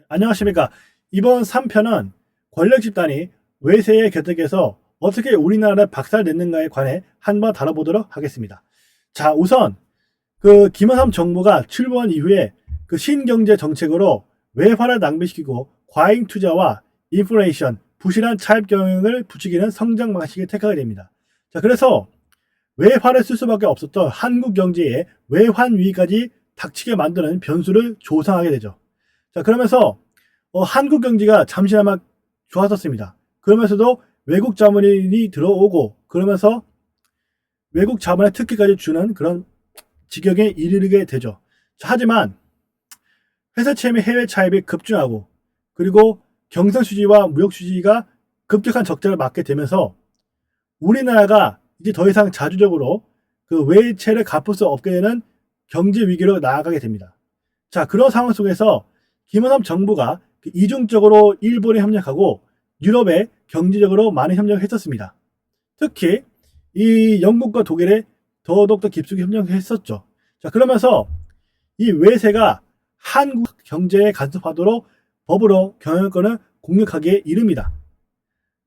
안녕하십니까. 이번 3편은 권력 집단이 외세의 곁에서 어떻게 우리나라를 박살냈는가에 관해 한번 다뤄보도록 하겠습니다. 자, 우선 김영삼 정부가 출범한 이후에 신경제 정책으로 외화를 낭비시키고 과잉 투자와 인플레이션, 부실한 차입 경영을 부추기는 성장 방식을 택하게 됩니다. 자, 그래서 외화를 쓸 수밖에 없었던 한국 경제에 외환 위기까지 닥치게 만드는 변수를 조성하게 되죠. 자, 그러면서 한국 경제가 잠시나마 좋았었습니다. 그러면서도 외국 자본이 들어오고 그러면서 외국 자본의 특혜까지 주는 그런 지경에 이르게 되죠. 자, 하지만 회사 채무 해외 차입이 급증하고 그리고 경상 수지와 무역 수지가 급격한 적자를 맞게 되면서 우리나라가 이제 더 이상 자주적으로 외채를 갚을 수 없게 되는 경제 위기로 나아가게 됩니다. 자, 그런 상황 속에서 김영삼 정부가 이중적으로 일본에 협력하고 유럽에 경제적으로 많은 협력을 했었습니다. 특히 이 영국과 독일에 더더욱 깊숙이 협력했었죠. 자, 그러면서 이 외세가 한국 경제에 간섭하도록 법으로 경영권을 공격하기에 이릅니다.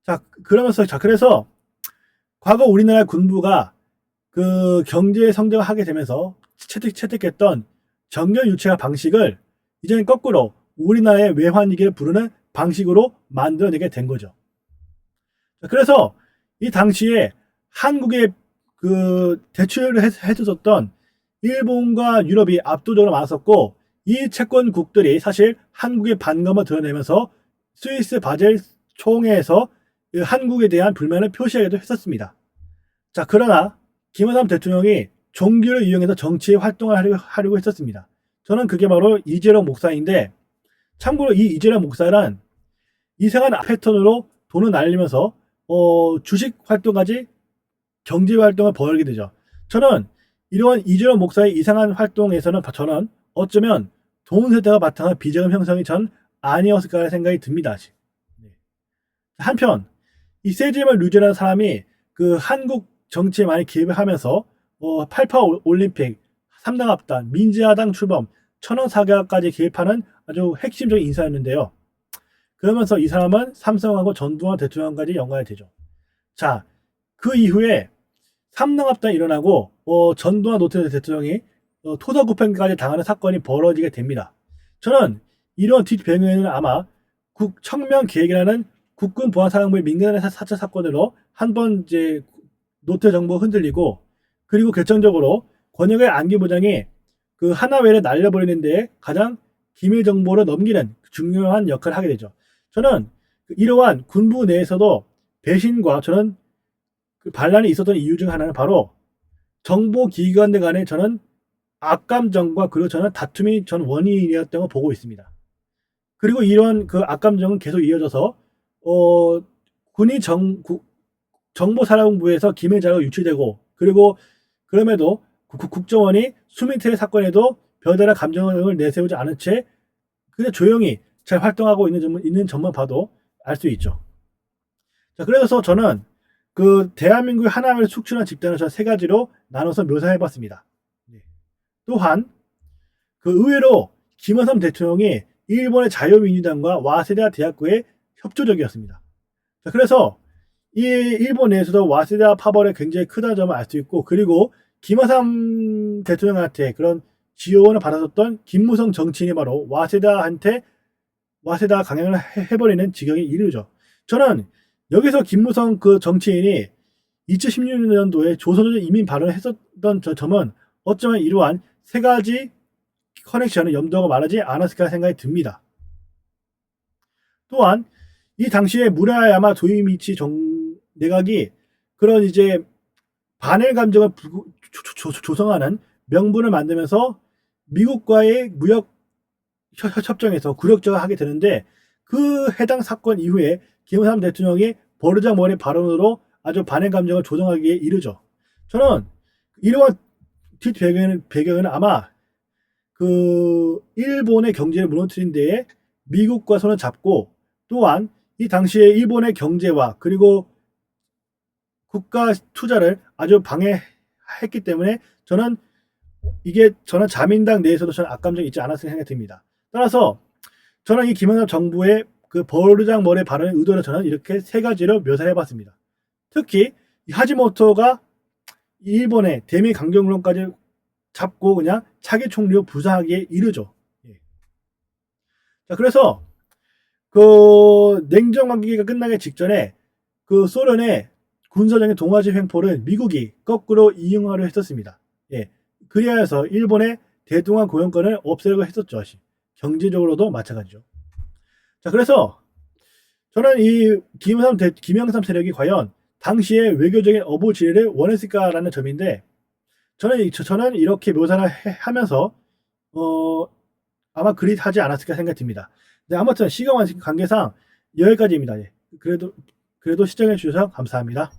자, 그래서 과거 우리나라 군부가 경제 성장을 하게 되면서 채택했던 정년 유치화 방식을 이제는 거꾸로 우리나라의 외환위기를 부르는 방식으로 만들어내게 된 거죠. 그래서 이 당시에 한국에 대출을 해줬었던 일본과 유럽이 압도적으로 많았었고, 이 채권국들이 사실 한국의 반감을 드러내면서 스위스 바젤 총회에서 한국에 대한 불만을 표시하기도 했었습니다. 자, 그러나 김영삼 대통령이 종교를 이용해서 정치에 활동을 하려고 했었습니다. 저는 그게 바로 이재룡 목사인데, 참고로 이 이재룡 목사는 이상한 패턴으로 돈을 날리면서 주식 활동까지 경제 활동을 벌이게 되죠. 저는 이러한 이재룡 목사의 이상한 활동에서는 저는 어쩌면 돈 세대가 바탕한 비자금 형성이 전 아니었을까 생각이 듭니다. 한편 이 세지마 류제라는 사람이 한국 정치에 많이 개입을 하면서 88 올림픽, 3당 합당, 민주야당 출범, 천원 사과까지 개입하는 아주 핵심적인 인사였는데요. 그러면서 이 사람은 삼성하고 전두환 대통령까지 연관이 되죠. 자, 그 이후에 3당 합당이 일어나고 전두환 노태우 대통령이 토사구팽까지 당하는 사건이 벌어지게 됩니다. 저는 이런 뒷배경에는 아마 청명계획이라는 국군 보안사령부의 민간의 사찰 사건으로 한번 이제 노태 정부가 흔들리고, 그리고 결정적으로 권역의 안기부장이 하나회를 날려버리는 데 가장 기밀 정보를 넘기는 중요한 역할을 하게 되죠. 저는 이러한 군부 내에서도 배신과 저는 반란이 있었던 이유 중 하나는 바로 정보기관들 간에 저는 악감정과 그리고 저는 다툼이 전 원인이었던 걸 보고 있습니다. 그리고 이런 악감정은 계속 이어져서 군이 정보사령부에서 기밀 자료가 유출되고, 그리고 그럼에도 국정원이 수민태의 사건에도 별다른 감정을 내세우지 않은 채 그냥 조용히 잘 활동하고 있는 점만 봐도 알 수 있죠. 자, 그래서 저는 대한민국의 하나를 축출한 집단을 전 세 가지로 나눠서 묘사해봤습니다. 또한 의외로 김영삼 대통령이 일본의 자유민주당과 와세다 대학교에 협조적이었습니다. 자, 그래서 이 일본 내에서도 와세다 파벌이 굉장히 크다는 점을 알 수 있고, 그리고 김영삼 대통령한테 그런 지원을 받았었던 김무성 정치인이 바로 와세다 강행을 해버리는 지경에 이르죠. 저는 여기서 김무성 정치인이 2016년도에 조선족 이민 발언을 했었던 점은 어쩌면 이러한 세 가지 커넥션을 염두하고 말하지 않았을까 생각이 듭니다. 또한 이 당시에 무라야마 도이미치 내각이 그런 이제 반일 감정을 조성하는 명분을 만들면서 미국과의 무역 협정에서 굴욕적을 하게 되는데, 해당 사건 이후에 김영삼 대통령이 버르장머리 발언으로 아주 반일 감정을 조성하기에 이르죠. 저는 이러한 뒷배경에는 아마 일본의 경제를 무너뜨린 데에 미국과 손을 잡고, 또한 이 당시에 일본의 경제와 그리고 국가 투자를 아주 방해했기 때문에 저는 자민당 내에서도 저는 악감정이 있지 않았을 생각이 듭니다. 따라서 저는 이 김영삼 정부의 그 버르장머리의 발언의 의도를 저는 이렇게 세 가지로 묘사해 봤습니다. 특히 이 하지모토가 일본의 대미 강경론까지 잡고 그냥 차기 총리로 부상하기에 이르죠. 예. 자, 그래서 그 냉전 관계가 끝나기 직전에 그 소련의 군사적인 동아지 횡포를 미국이 거꾸로 이용하려 했었습니다. 예. 그리하여 일본의 대동아 고용권을 없애려고 했었죠. 경제적으로도 마찬가지죠. 자, 그래서 저는 이 김영삼 세력이 과연 당시에 외교적인 어부지리를 원했을까라는 점인데, 저는 이렇게 묘사를 하면서 아마 그리 하지 않았을까 생각이 듭니다. 네, 아무튼 시간 관계상 여기까지입니다. 예. 그래도 시청해 주셔서 감사합니다.